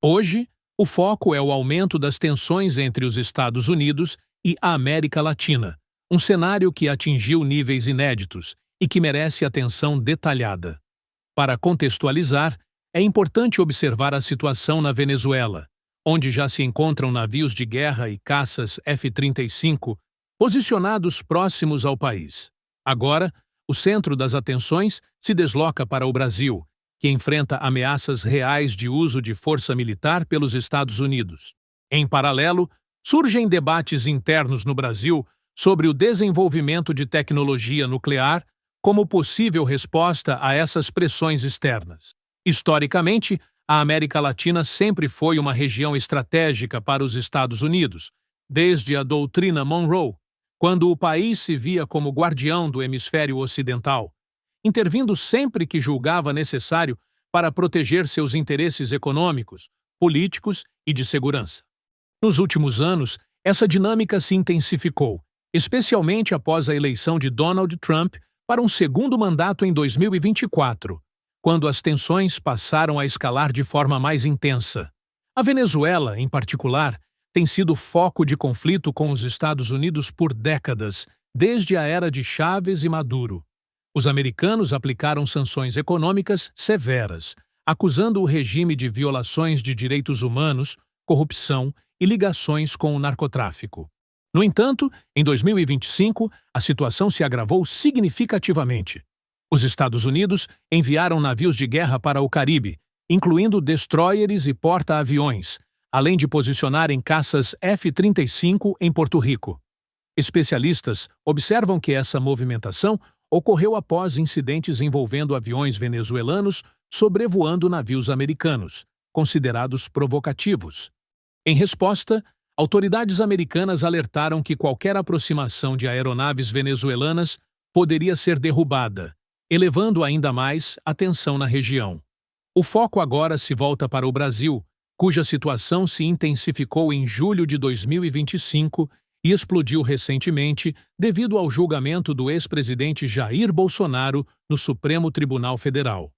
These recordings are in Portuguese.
Hoje, o foco é o aumento das tensões entre os Estados Unidos e a América Latina, um cenário que atingiu níveis inéditos e que merece atenção detalhada. Para contextualizar, é importante observar a situação na Venezuela, onde já se encontram navios de guerra e caças F-35 posicionados próximos ao país. Agora, o centro das atenções se desloca para o Brasil, que enfrenta ameaças reais de uso de força militar pelos Estados Unidos. Em paralelo, surgem debates internos no Brasil sobre o desenvolvimento de tecnologia nuclear como possível resposta a essas pressões externas. Historicamente, a América Latina sempre foi uma região estratégica para os Estados Unidos, desde a doutrina Monroe, quando o país se via como guardião do hemisfério ocidental, intervindo sempre que julgava necessário para proteger seus interesses econômicos, políticos e de segurança. Nos últimos anos, essa dinâmica se intensificou, especialmente após a eleição de Donald Trump para um segundo mandato em 2024, quando as tensões passaram a escalar de forma mais intensa. A Venezuela, em particular, tem sido foco de conflito com os Estados Unidos por décadas, desde a era de Chávez e Maduro. Os americanos aplicaram sanções econômicas severas, acusando o regime de violações de direitos humanos, corrupção e ligações com o narcotráfico. No entanto, em 2025, a situação se agravou significativamente. Os Estados Unidos enviaram navios de guerra para o Caribe, incluindo destroyers e porta-aviões, além de posicionarem caças F-35 em Porto Rico. Especialistas observam que essa movimentação ocorreu após incidentes envolvendo aviões venezuelanos sobrevoando navios americanos, considerados provocativos. Em resposta, autoridades americanas alertaram que qualquer aproximação de aeronaves venezuelanas poderia ser derrubada, elevando ainda mais a tensão na região. O foco agora se volta para o Brasil, cuja situação se intensificou em julho de 2025 e explodiu recentemente devido ao julgamento do ex-presidente Jair Bolsonaro no Supremo Tribunal Federal.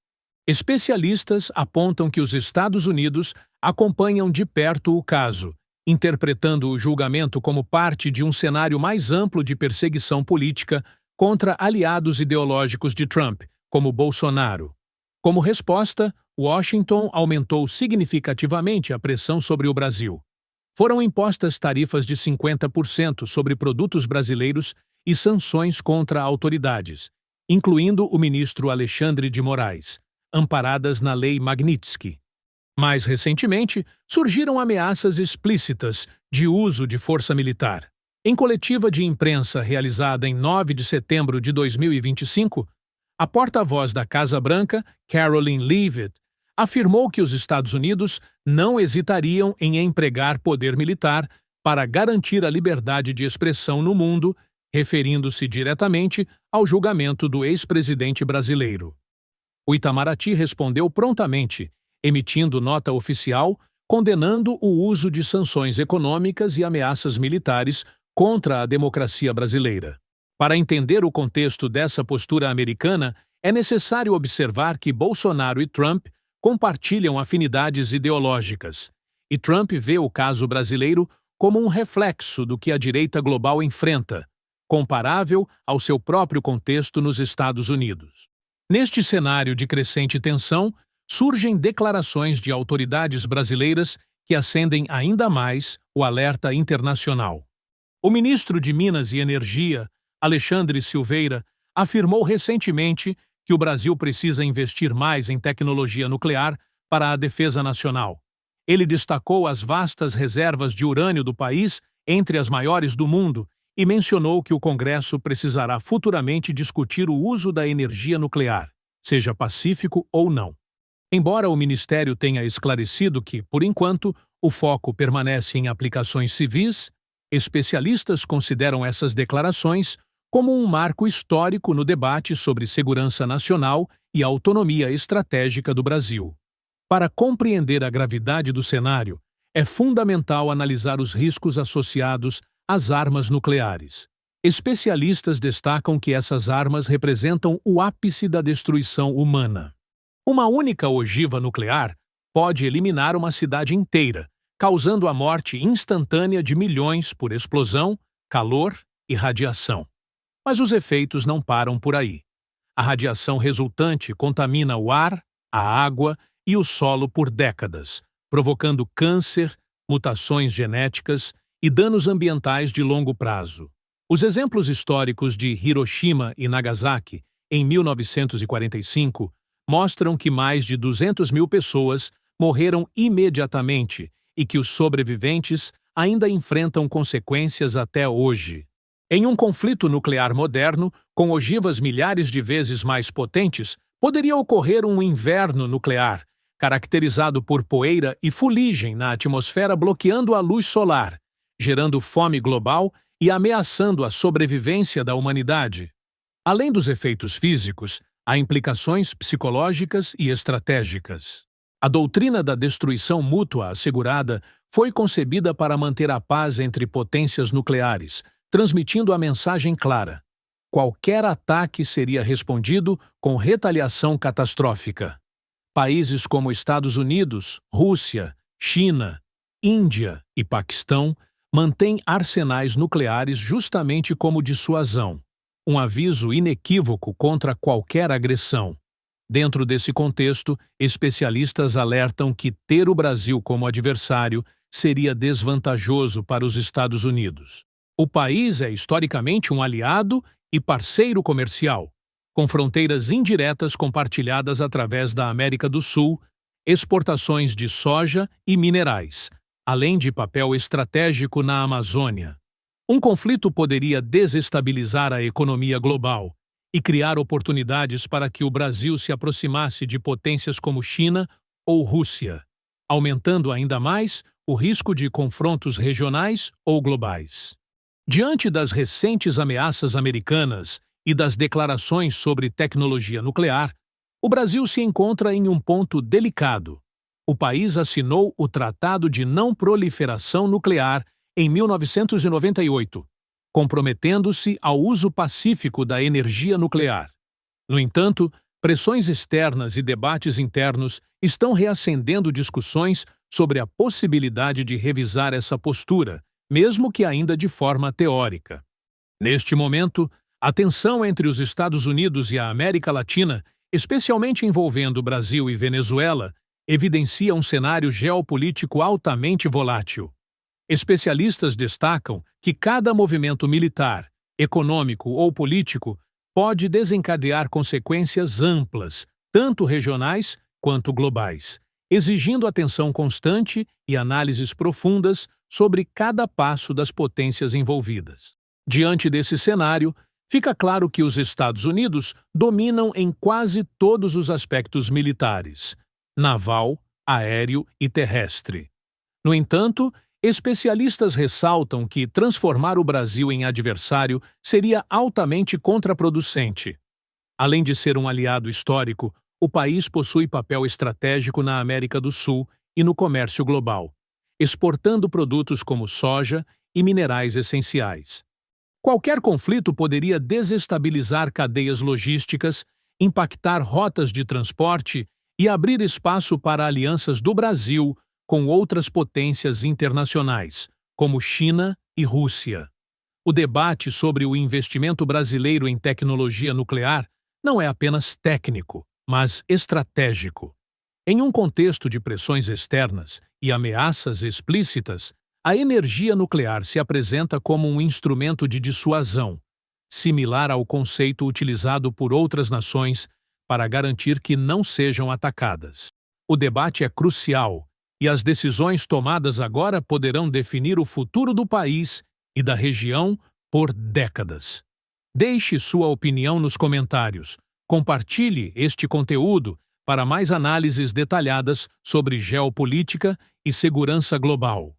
Especialistas apontam que os Estados Unidos acompanham de perto o caso, interpretando o julgamento como parte de um cenário mais amplo de perseguição política contra aliados ideológicos de Trump, como Bolsonaro. Como resposta, Washington aumentou significativamente a pressão sobre o Brasil. Foram impostas tarifas de 50% sobre produtos brasileiros e sanções contra autoridades, incluindo o ministro Alexandre de Moraes, amparadas na Lei Magnitsky. Mais recentemente, surgiram ameaças explícitas de uso de força militar. Em coletiva de imprensa realizada em 9 de setembro de 2025, a porta-voz da Casa Branca, Karoline Leavitt, afirmou que os Estados Unidos não hesitariam em empregar poder militar para garantir a liberdade de expressão no mundo, referindo-se diretamente ao julgamento do ex-presidente brasileiro. O Itamaraty respondeu prontamente, emitindo nota oficial condenando o uso de sanções econômicas e ameaças militares contra a democracia brasileira. Para entender o contexto dessa postura americana, é necessário observar que Bolsonaro e Trump compartilham afinidades ideológicas, e Trump vê o caso brasileiro como um reflexo do que a direita global enfrenta, comparável ao seu próprio contexto nos Estados Unidos. Neste cenário de crescente tensão, surgem declarações de autoridades brasileiras que acendem ainda mais o alerta internacional. O ministro de Minas e Energia, Alexandre Silveira, afirmou recentemente que o Brasil precisa investir mais em tecnologia nuclear para a defesa nacional. Ele destacou as vastas reservas de urânio do país, entre as maiores do mundo, e mencionou que o Congresso precisará futuramente discutir o uso da energia nuclear, seja pacífico ou não. Embora o Ministério tenha esclarecido que, por enquanto, o foco permanece em aplicações civis, especialistas consideram essas declarações como um marco histórico no debate sobre segurança nacional e autonomia estratégica do Brasil. Para compreender a gravidade do cenário, é fundamental analisar os riscos associados às armas nucleares. Especialistas destacam que essas armas representam o ápice da destruição humana. Uma única ogiva nuclear pode eliminar uma cidade inteira, causando a morte instantânea de milhões por explosão, calor e radiação. Mas os efeitos não param por aí. A radiação resultante contamina o ar, a água e o solo por décadas, provocando câncer, mutações genéticas e danos ambientais de longo prazo. Os exemplos históricos de Hiroshima e Nagasaki, em 1945, mostram que mais de 200 mil pessoas morreram imediatamente e que os sobreviventes ainda enfrentam consequências até hoje. Em um conflito nuclear moderno, com ogivas milhares de vezes mais potentes, poderia ocorrer um inverno nuclear, caracterizado por poeira e fuligem na atmosfera bloqueando a luz solar, gerando fome global e ameaçando a sobrevivência da humanidade. Além dos efeitos físicos, há implicações psicológicas e estratégicas. A doutrina da destruição mútua assegurada foi concebida para manter a paz entre potências nucleares, transmitindo a mensagem clara: qualquer ataque seria respondido com retaliação catastrófica. Países como Estados Unidos, Rússia, China, Índia e Paquistão mantêm arsenais nucleares justamente como dissuasão, um aviso inequívoco contra qualquer agressão. Dentro desse contexto, especialistas alertam que ter o Brasil como adversário seria desvantajoso para os Estados Unidos. O país é historicamente um aliado e parceiro comercial, com fronteiras indiretas compartilhadas através da América do Sul, exportações de soja e minerais, além de papel estratégico na Amazônia. Um conflito poderia desestabilizar a economia global e criar oportunidades para que o Brasil se aproximasse de potências como China ou Rússia, aumentando ainda mais o risco de confrontos regionais ou globais. Diante das recentes ameaças americanas e das declarações sobre tecnologia nuclear, o Brasil se encontra em um ponto delicado. O país assinou o Tratado de Não Proliferação Nuclear em 1998, comprometendo-se ao uso pacífico da energia nuclear. No entanto, pressões externas e debates internos estão reacendendo discussões sobre a possibilidade de revisar essa postura, mesmo que ainda de forma teórica. Neste momento, a tensão entre os Estados Unidos e a América Latina, especialmente envolvendo o Brasil e Venezuela, evidencia um cenário geopolítico altamente volátil. Especialistas destacam que cada movimento militar, econômico ou político pode desencadear consequências amplas, tanto regionais quanto globais, exigindo atenção constante e análises profundas sobre cada passo das potências envolvidas. Diante desse cenário, fica claro que os Estados Unidos dominam em quase todos os aspectos militares: naval, aéreo e terrestre. No entanto, especialistas ressaltam que transformar o Brasil em adversário seria altamente contraproducente. Além de ser um aliado histórico, o país possui papel estratégico na América do Sul e no comércio global, exportando produtos como soja e minerais essenciais. Qualquer conflito poderia desestabilizar cadeias logísticas, impactar rotas de transporte e abrir espaço para alianças do Brasil com outras potências internacionais, como China e Rússia. O debate sobre o investimento brasileiro em tecnologia nuclear não é apenas técnico, mas estratégico. Em um contexto de pressões externas e ameaças explícitas, a energia nuclear se apresenta como um instrumento de dissuasão, similar ao conceito utilizado por outras nações para garantir que não sejam atacadas. O debate é crucial e as decisões tomadas agora poderão definir o futuro do país e da região por décadas. Deixe sua opinião nos comentários. Compartilhe este conteúdo para mais análises detalhadas sobre geopolítica e segurança global.